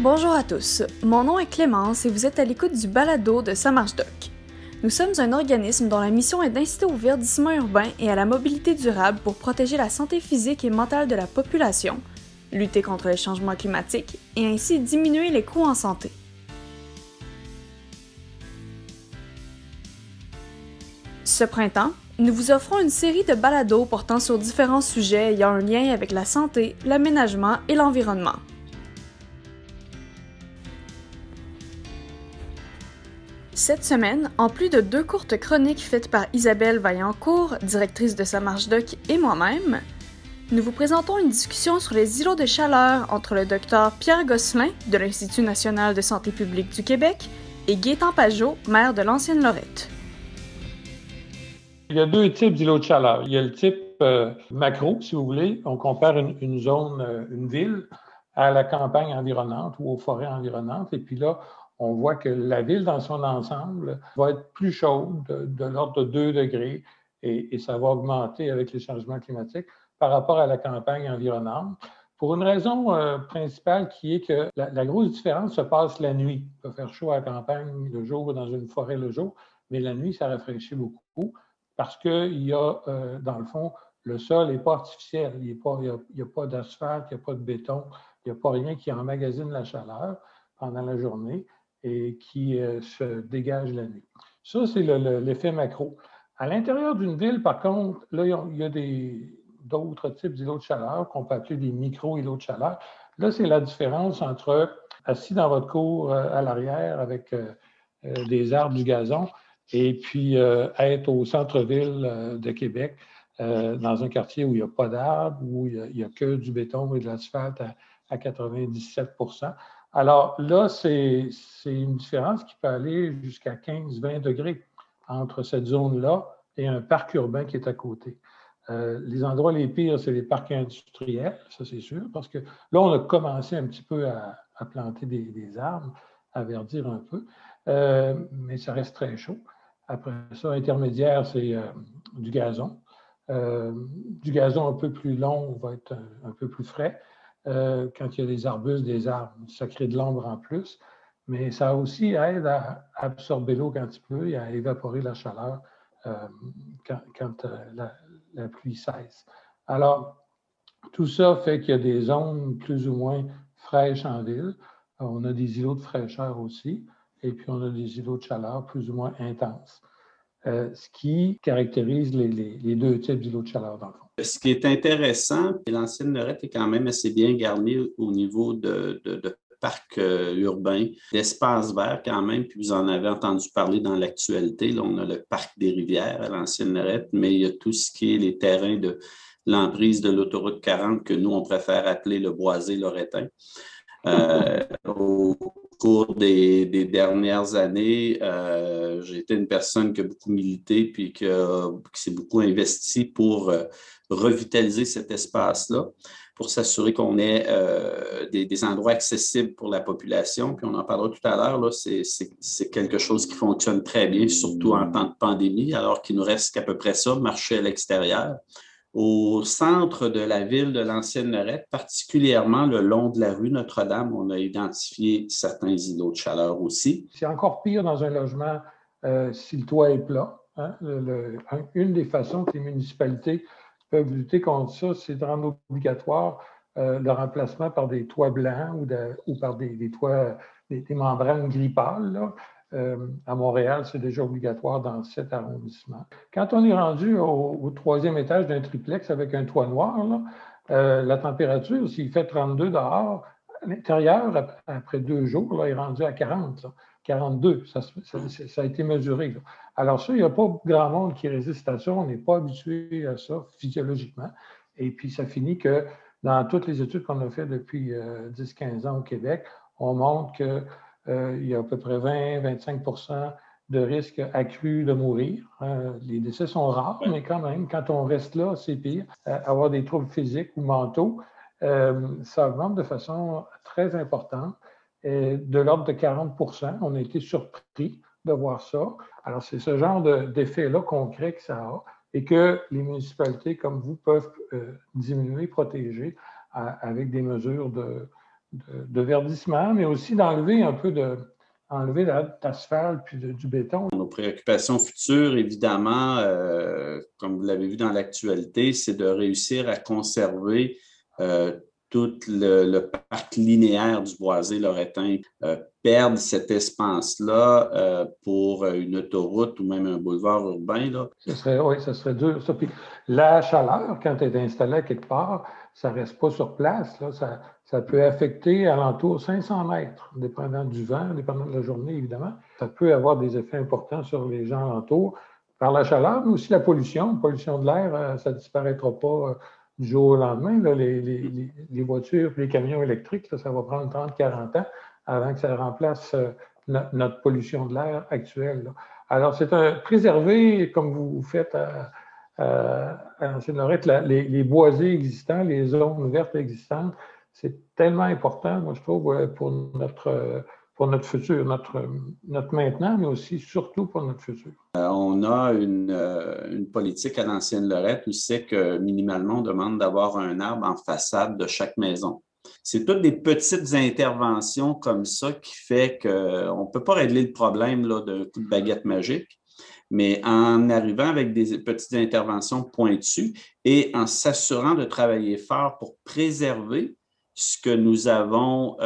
Bonjour à tous, mon nom est Clémence et vous êtes à l'écoute du balado de Ça marche doc. Nous sommes un organisme dont la mission est d'inciter au verdissement urbain et à la mobilité durable pour protéger la santé physique et mentale de la population, lutter contre les changements climatiques et ainsi diminuer les coûts en santé. Ce printemps, nous vous offrons une série de balados portant sur différents sujets ayant un lien avec la santé, l'aménagement et l'environnement. Cette semaine, en plus de 2 courtes chroniques faites par Isabelle Vaillancourt, directrice de Ça marche doc, et moi-même, nous vous présentons une discussion sur les îlots de chaleur entre le docteur Pierre Gosselin de l'Institut national de santé publique du Québec et Gaétan Pajot, maire de l'Ancienne-Lorette. Il y a 2 types d'îlots de chaleur. Il y a le type macro, si vous voulez. On compare une zone, une ville, à la campagne environnante ou aux forêts environnantes. Et puis là, on voit que la ville dans son ensemble va être plus chaude, de l'ordre de 2 degrés, et ça va augmenter avec les changements climatiques par rapport à la campagne environnante. Pour une raison principale qui est que la grosse différence se passe la nuit. Il peut faire chaud à la campagne le jour ou dans une forêt le jour, mais la nuit, ça rafraîchit beaucoup parce qu'il y a, dans le fond, le sol n'est pas artificiel. Il n'y a pas d'asphalte, il n'y a pas de béton, il n'y a pas rien qui emmagasine la chaleur pendant la journée et qui se dégage la nuit. Ça, c'est l'effet macro. À l'intérieur d'une ville, par contre, là, il y a d'autres types d'îlots de chaleur qu'on peut appeler des micro-îlots de chaleur. Là, c'est la différence entre assis dans votre cour à l'arrière avec des arbres, du gazon, et puis être au centre-ville de Québec, dans un quartier où il n'y a pas d'arbres, où il n'y a que du béton et de l'asphalte à 97 %. Alors là, c'est une différence qui peut aller jusqu'à 15-20 degrés entre cette zone-là et un parc urbain qui est à côté. Les endroits les pires, c'est les parcs industriels, ça c'est sûr, parce que là, on a commencé un petit peu à planter des arbres, à verdir un peu, mais ça reste très chaud. Après ça, intermédiaire, c'est du gazon. Du gazon un peu plus long va être un peu plus frais. Quand il y a des arbustes, des arbres, ça crée de l'ombre en plus, mais ça aussi aide à absorber l'eau quand il pleut et à évaporer la chaleur quand la pluie cesse. Alors, tout ça fait qu'il y a des zones plus ou moins fraîches en ville. On a des îlots de fraîcheur aussi, et puis on a des îlots de chaleur plus ou moins intenses. Ce qui caractérise les 2 types d'îlots de chaleur dans le fond. Ce qui est intéressant, l'Ancienne-Lorette est quand même assez bien garnie au niveau de parcs urbains, d'espaces verts quand même, puis vous en avez entendu parler dans l'actualité. Là, on a le parc des Rivières à l'Ancienne-Lorette, mais il y a tout ce qui est les terrains de l'emprise de l'autoroute 40 que nous, on préfère appeler le boisé loretain. Au cours des dernières années, j'ai été une personne qui a beaucoup milité puis qui s'est beaucoup investi pour revitaliser cet espace-là, pour s'assurer qu'on ait des endroits accessibles pour la population. Puis on en parlera tout à l'heure, là, c'est quelque chose qui fonctionne très bien, surtout en temps de pandémie, alors qu'il nous reste qu'à peu près ça, marcher à l'extérieur. Au centre de la ville de l'Ancienne-Lorette, particulièrement le long de la rue Notre-Dame, on a identifié certains îlots de chaleur aussi. C'est encore pire dans un logement si le toit est plat. Hein? Une des façons que les municipalités peuvent lutter contre ça, c'est de rendre obligatoire le remplacement par des toits blancs ou par des toits, des membranes gris pâle, là. À Montréal, c'est déjà obligatoire dans 7 arrondissements. Quand on est rendu au 3e étage d'un triplex avec un toit noir, là, la température, s'il fait 32 dehors, à l'intérieur, après 2 jours, là, est rendu à 40, là, 42. Ça a été mesuré. Là. Alors ça, il n'y a pas grand monde qui résiste à ça. On n'est pas habitué à ça physiologiquement. Et puis, ça finit que dans toutes les études qu'on a faites depuis 10-15 ans au Québec, on montre que il y a à peu près 20-25 % de risque accru de mourir. Les décès sont rares, mais quand même, quand on reste là, c'est pire. Avoir des troubles physiques ou mentaux, ça augmente de façon très importante, de l'ordre de 40 %. On a été surpris de voir ça. Alors, c'est ce genre d'effet-là concret que ça a et que les municipalités comme vous peuvent diminuer, protéger avec des mesures de verdissement, mais aussi d'enlever un peu enlever l'asphalte puis du béton. Nos préoccupations futures, évidemment, comme vous l'avez vu dans l'actualité, c'est de réussir à conserver tout le parc linéaire du Boisé-Loretin, perdre cet espace-là pour une autoroute ou même un boulevard urbain. Là. Oui, ça serait dur. Ça. Puis la chaleur, quand elle est installée quelque part, ça ne reste pas sur place. Là. Ça peut affecter alentour 500 mètres, dépendant du vent, dépendant de la journée, évidemment. Ça peut avoir des effets importants sur les gens alentours par la chaleur, mais aussi la pollution. La pollution de l'air, ça ne disparaîtra pas du jour au lendemain. Là, les voitures, les camions électriques, là, ça va prendre 30-40 ans avant que ça remplace notre pollution de l'air actuelle. Là. Alors, c'est préserver, comme vous faites à Ancienne-Lorette, les boisés existants, les zones vertes existantes. C'est tellement important, moi, je trouve, pour notre futur, notre maintenant, mais aussi, surtout, pour notre futur. On a une politique à l'Ancienne-Lorette où c'est que, minimalement, on demande d'avoir un arbre en façade de chaque maison. C'est toutes des petites interventions comme ça qui fait qu'on ne peut pas régler le problème là, d'un coup de baguette magique, mais en arrivant avec des petites interventions pointues et en s'assurant de travailler fort pour préserver ce que nous avons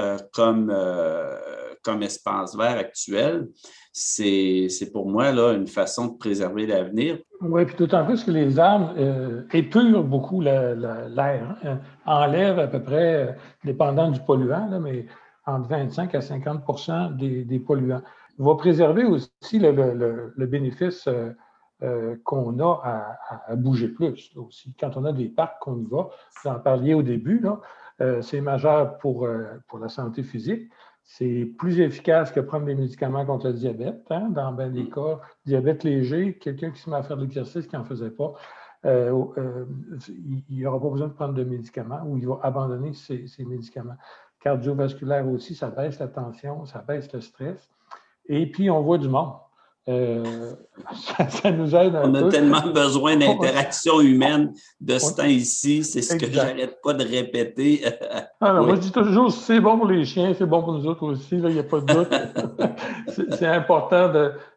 comme espace vert actuel, c'est pour moi là, une façon de préserver l'avenir. Oui, puis d'autant plus que les arbres épurent beaucoup l'air, hein, enlèvent à peu près, dépendant du polluant, là, mais entre 25 à 50 des polluants. Il va préserver aussi le bénéfice qu'on a à bouger plus. Là, aussi. Quand on a des parcs qu'on y va, vous en parliez au début, là, c'est majeur pour la santé physique. C'est plus efficace que prendre des médicaments contre le diabète. Hein, dans bien des cas, diabète léger, quelqu'un qui se met à faire de l'exercice qui n'en faisait pas, il n'aura pas besoin de prendre de médicaments ou il va abandonner ses médicaments. Cardiovasculaire aussi, ça baisse la tension, ça baisse le stress. Et puis, on voit du monde. Ça nous aide un peu. On a tellement besoin d'interaction humaine de ce temps-ci, c'est ce que j'arrête pas de répéter. Alors, moi, je dis toujours, c'est bon pour les chiens, c'est bon pour nous autres aussi, il n'y a pas de doute. C'est important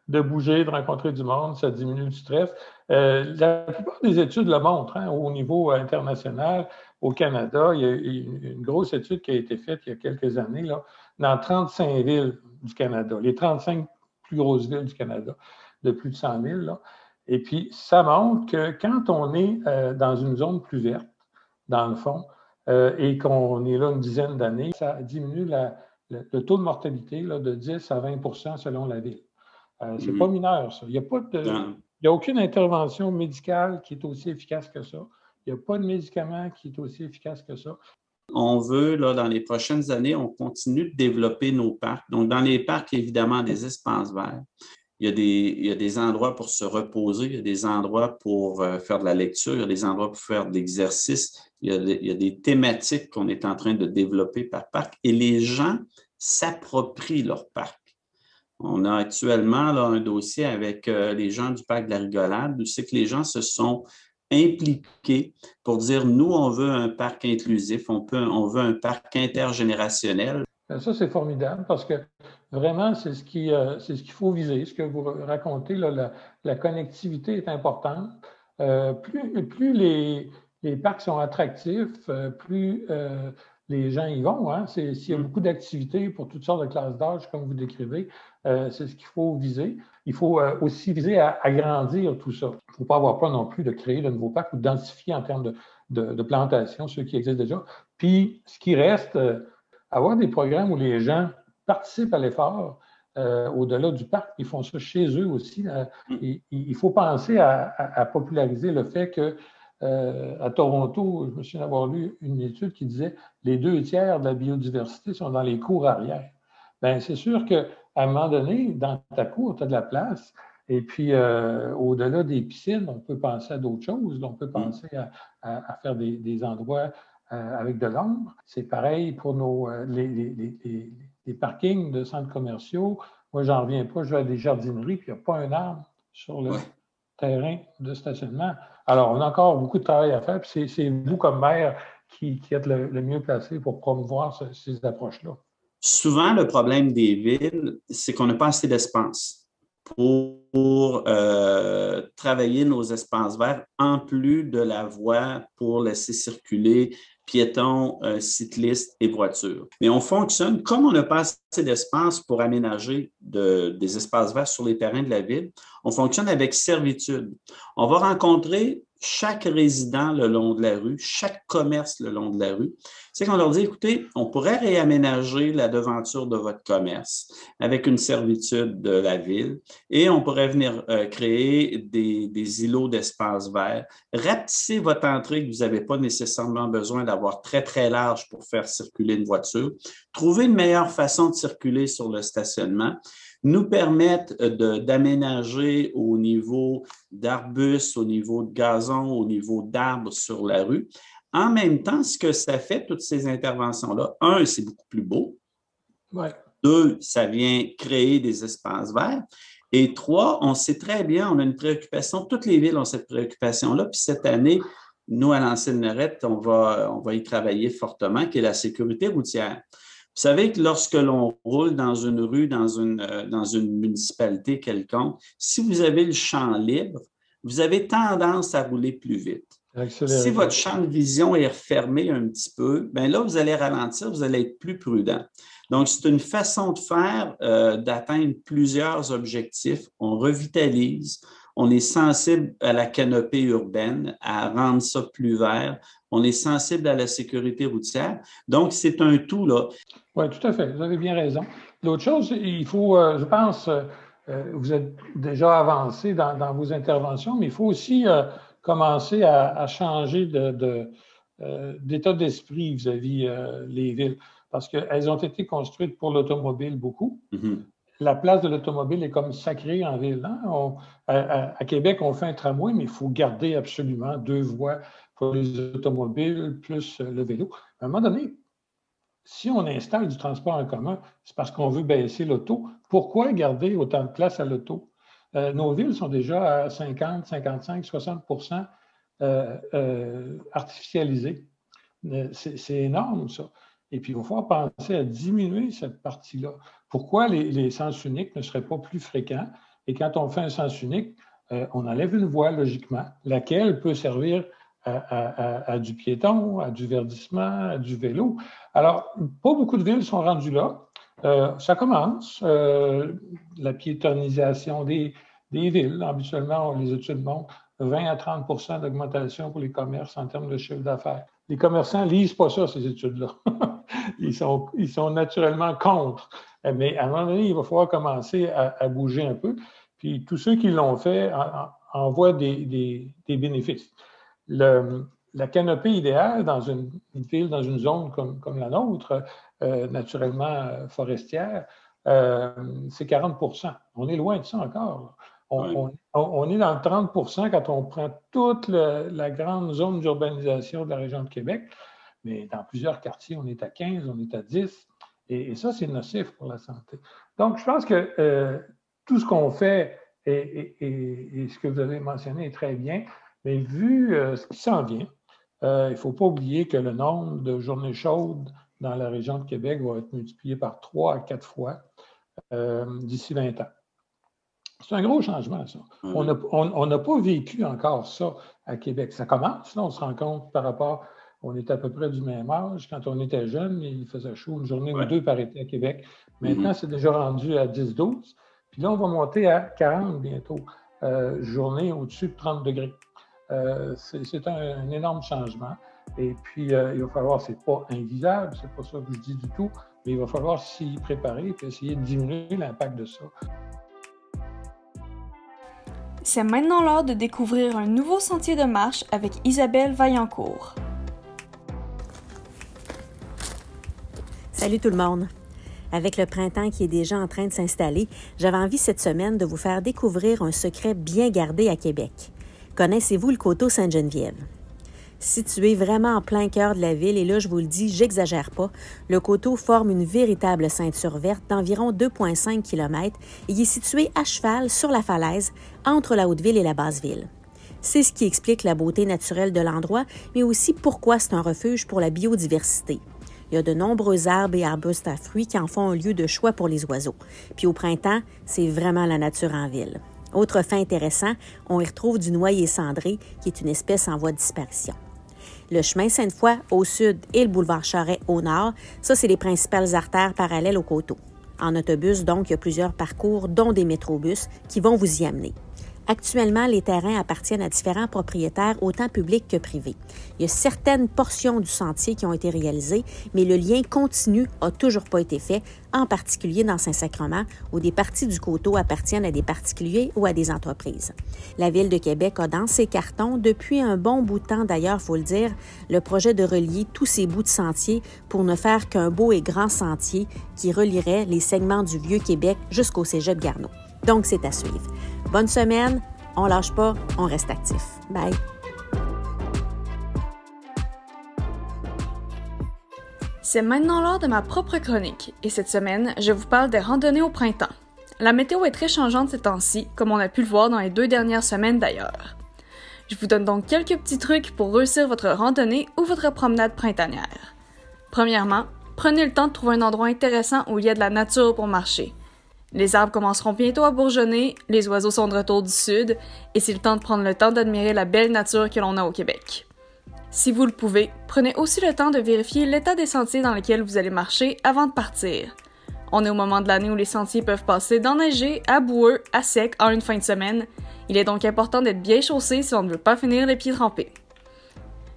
de bouger, de rencontrer du monde, ça diminue le stress. La plupart des études le montrent, hein, au niveau international, au Canada, il y a une grosse étude qui a été faite il y a quelques années, là, dans 35 villes du Canada, les 35 plus grosses villes du Canada, de plus de 100 000. Là. Et puis, ça montre que quand on est dans une zone plus verte, dans le fond, et qu'on est là une dizaine d'années, ça diminue le taux de mortalité là, de 10 à 20 selon la ville. C'est pas mineur, ça. Il n'y a aucune intervention médicale qui est aussi efficace que ça. Il n'y a pas de médicament qui est aussi efficace que ça. On veut, là, dans les prochaines années, on continue de développer nos parcs. Donc, dans les parcs, évidemment, des espaces verts. Il y a des endroits pour se reposer, il y a des endroits pour faire de la lecture, il y a des endroits pour faire de l'exercice. Il y a des thématiques qu'on est en train de développer par parc et les gens s'approprient leur parc. On a actuellement là, un dossier avec les gens du parc de la Rigolade où c'est que les gens se sont impliqués pour dire, nous, on veut un parc inclusif, on veut un parc intergénérationnel. Ça, c'est formidable parce que vraiment, c'est ce qu'il faut viser. Ce que vous racontez, là, la connectivité est importante. Plus les parcs sont attractifs, plus les gens y vont. Hein. S'il y a beaucoup d'activités pour toutes sortes de classes d'âge, comme vous décrivez, c'est ce qu'il faut viser. Il faut aussi viser à agrandir tout ça. Il ne faut pas avoir peur non plus de créer de nouveaux parcs ou de densifier en termes de plantation ceux qui existent déjà. Puis, ce qui reste, avoir des programmes où les gens participent à l'effort au-delà du parc, ils font ça chez eux aussi. Il faut penser à populariser le fait que à Toronto, je me souviens d'avoir lu une étude qui disait les 2/3 de la biodiversité sont dans les cours arrière. Bien, c'est sûr qu'à un moment donné, dans ta cour, tu as de la place. Et puis, au-delà des piscines, on peut penser à d'autres choses. On peut penser à faire des endroits avec de l'ombre. C'est pareil pour les parkings de centres commerciaux. Moi, j'en reviens pas. Je vais à des jardineries, puis il n'y a pas un arbre sur le terrain de stationnement. Alors, on a encore beaucoup de travail à faire. Puis c'est vous, comme maire, qui est le mieux placé pour promouvoir ces approches-là? Souvent, le problème des villes, c'est qu'on n'a pas assez d'espace pour travailler nos espaces verts, en plus de la voie pour laisser circuler piétons, cyclistes et voitures. Mais on fonctionne, comme on n'a pas assez d'espace pour aménager des espaces verts sur les terrains de la ville, on fonctionne avec servitude. On va rencontrer chaque résident le long de la rue, chaque commerce le long de la rue. C'est qu'on leur dit, écoutez, on pourrait réaménager la devanture de votre commerce avec une servitude de la ville et on pourrait venir créer des îlots d'espace vert. Rapetissez votre entrée que vous n'avez pas nécessairement besoin d'avoir très, très large pour faire circuler une voiture. Trouvez une meilleure façon de circuler sur le stationnement. Nous permettent d'aménager au niveau d'arbustes, au niveau de gazon, au niveau d'arbres sur la rue. En même temps, ce que ça fait, toutes ces interventions-là, un, c'est beaucoup plus beau. Ouais. Deux, ça vient créer des espaces verts. Et trois, on sait très bien, on a une préoccupation, toutes les villes ont cette préoccupation-là. Puis cette année, nous, à l'Ancienne Lorette, on va y travailler fortement, qui est la sécurité routière. Vous savez que lorsque l'on roule dans une rue, dans une municipalité quelconque, si vous avez le champ libre, vous avez tendance à rouler plus vite. Si votre champ de vision est refermé un petit peu, bien là, vous allez ralentir, vous allez être plus prudent. Donc, c'est une façon de faire d'atteindre plusieurs objectifs. On revitalise, on est sensible à la canopée urbaine, à rendre ça plus vert. On est sensible à la sécurité routière. Donc, c'est un tout, là. Oui, tout à fait. Vous avez bien raison. L'autre chose, il faut, je pense, vous êtes déjà avancé dans vos interventions, mais il faut aussi commencer à changer d'état d'esprit vis-à-vis les villes, parce qu'elles ont été construites pour l'automobile beaucoup. Mm-hmm. La place de l'automobile est comme sacrée en ville. Hein? À Québec, on fait un tramway, mais il faut garder absolument 2 voies pour les automobiles plus le vélo. À un moment donné, si on installe du transport en commun, c'est parce qu'on veut baisser l'auto. Pourquoi garder autant de place à l'auto? Nos villes sont déjà à 50, 55, 60 artificialisées. C'est énorme, ça. Et puis, il va falloir penser à diminuer cette partie-là. Pourquoi les sens uniques ne seraient pas plus fréquents? Et quand on fait un sens unique, on enlève une voie, logiquement, laquelle peut servir à du piéton, à du verdissement, à du vélo. Alors, pas beaucoup de villes sont rendues là. Ça commence, la piétonisation des villes. Habituellement, les études montrent 20 à 30 d'augmentation pour les commerces en termes de chiffre d'affaires. Les commerçants ne lisent pas ça, ces études-là. Ils sont naturellement contre. Mais à un moment donné, il va falloir commencer à bouger un peu. Puis tous ceux qui l'ont fait en voient des bénéfices. La canopée idéale dans une ville, dans une zone comme la nôtre, naturellement forestière, c'est 40 %. On est loin de ça encore. On est dans le 30 % quand on prend toute la grande zone d'urbanisation de la région de Québec. Mais dans plusieurs quartiers, on est à 15, on est à 10. Et ça, c'est nocif pour la santé. Donc, je pense que tout ce qu'on fait et ce que vous avez mentionné est très bien. Mais vu ce qui s'en vient, il ne faut pas oublier que le nombre de journées chaudes dans la région de Québec va être multiplié par 3 à 4 fois d'ici 20 ans. C'est un gros changement, ça. On n'a pas vécu encore ça à Québec. Ça commence, là, on se rend compte par rapport, on était à peu près du même âge. Quand on était jeune, il faisait chaud une journée ou deux par été à Québec. Maintenant, c'est déjà rendu à 10-12. Puis là, on va monter à 40 bientôt, journée au-dessus de 30 degrés. C'est un énorme changement. Et puis, il va falloir, c'est pas invisible, c'est pas ça que je dis du tout, mais il va falloir s'y préparer et essayer de diminuer l'impact de ça. C'est maintenant l'heure de découvrir un nouveau sentier de marche avec Isabelle Vaillancourt. Salut tout le monde! Avec le printemps qui est déjà en train de s'installer, j'avais envie cette semaine de vous faire découvrir un secret bien gardé à Québec. Connaissez-vous le coteau Sainte-Geneviève? Situé vraiment en plein cœur de la ville, et là, je vous le dis, j'exagère pas, le coteau forme une véritable ceinture verte d'environ 2,5 km et il est situé à cheval sur la falaise entre la Haute-Ville et la Basse-Ville. C'est ce qui explique la beauté naturelle de l'endroit, mais aussi pourquoi c'est un refuge pour la biodiversité. Il y a de nombreux arbres et arbustes à fruits qui en font un lieu de choix pour les oiseaux. Puis au printemps, c'est vraiment la nature en ville. Autre fait intéressant, on y retrouve du noyer cendré, qui est une espèce en voie de disparition. Le chemin Sainte-Foy au sud et le boulevard Charest au nord, ça, c'est les principales artères parallèles au coteau. En autobus, donc, il y a plusieurs parcours, dont des métrobus, qui vont vous y amener. Actuellement, les terrains appartiennent à différents propriétaires, autant publics que privés. Il y a certaines portions du sentier qui ont été réalisées, mais le lien continu n'a toujours pas été fait, en particulier dans Saint-Sacrement, où des parties du coteau appartiennent à des particuliers ou à des entreprises. La Ville de Québec a dans ses cartons, depuis un bon bout de temps d'ailleurs, il faut le dire, le projet de relier tous ces bouts de sentier pour ne faire qu'un beau et grand sentier qui relierait les segments du Vieux-Québec jusqu'au Cégep Garneau. Donc, c'est à suivre. Bonne semaine, on lâche pas, on reste actif. Bye! C'est maintenant l'heure de ma propre chronique, et cette semaine, je vous parle des randonnées au printemps. La météo est très changeante ces temps-ci, comme on a pu le voir dans les 2 dernières semaines d'ailleurs. Je vous donne donc quelques petits trucs pour réussir votre randonnée ou votre promenade printanière. Premièrement, prenez le temps de trouver un endroit intéressant où il y a de la nature pour marcher. Les arbres commenceront bientôt à bourgeonner, les oiseaux sont de retour du sud, et c'est le temps de prendre le temps d'admirer la belle nature que l'on a au Québec. Si vous le pouvez, prenez aussi le temps de vérifier l'état des sentiers dans lesquels vous allez marcher avant de partir. On est au moment de l'année où les sentiers peuvent passer d'enneigé à boueux à sec en une fin de semaine. Il est donc important d'être bien chaussé si on ne veut pas finir les pieds trempés.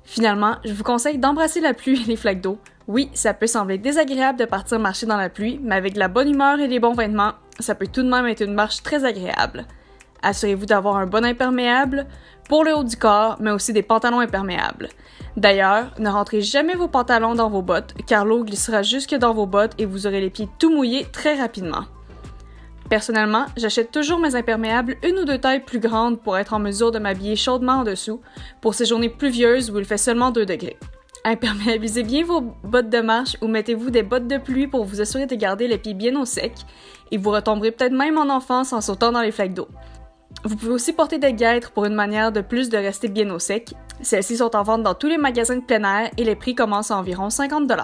Finalement, je vous conseille d'embrasser la pluie et les flaques d'eau. Oui, ça peut sembler désagréable de partir marcher dans la pluie, mais avec de la bonne humeur et les bons vêtements, ça peut tout de même être une marche très agréable. Assurez-vous d'avoir un bon imperméable pour le haut du corps, mais aussi des pantalons imperméables. D'ailleurs, ne rentrez jamais vos pantalons dans vos bottes, car l'eau glissera jusque dans vos bottes et vous aurez les pieds tout mouillés très rapidement. Personnellement, j'achète toujours mes imperméables 1 ou 2 tailles plus grandes pour être en mesure de m'habiller chaudement en dessous pour ces journées pluvieuses où il fait seulement 2 degrés. Imperméabilisez bien vos bottes de marche ou mettez-vous des bottes de pluie pour vous assurer de garder les pieds bien au sec et vous retomberez peut-être même en enfance en sautant dans les flaques d'eau. Vous pouvez aussi porter des guêtres pour une manière de plus de rester bien au sec. Celles-ci sont en vente dans tous les magasins de plein air et les prix commencent à environ 50 $.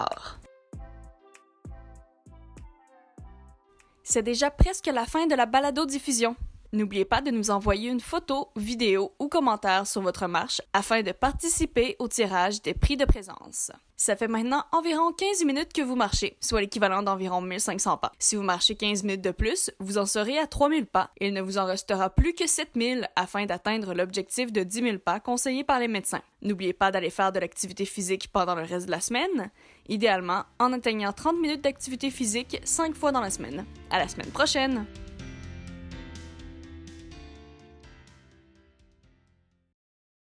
C'est déjà presque la fin de la balado-diffusion. N'oubliez pas de nous envoyer une photo, vidéo ou commentaire sur votre marche afin de participer au tirage des prix de présence. Ça fait maintenant environ 15 minutes que vous marchez, soit l'équivalent d'environ 1500 pas. Si vous marchez 15 minutes de plus, vous en serez à 3000 pas et il ne vous en restera plus que 7000 afin d'atteindre l'objectif de 10 000 pas conseillé par les médecins. N'oubliez pas d'aller faire de l'activité physique pendant le reste de la semaine, idéalement en atteignant 30 minutes d'activité physique 5 fois dans la semaine. À la semaine prochaine!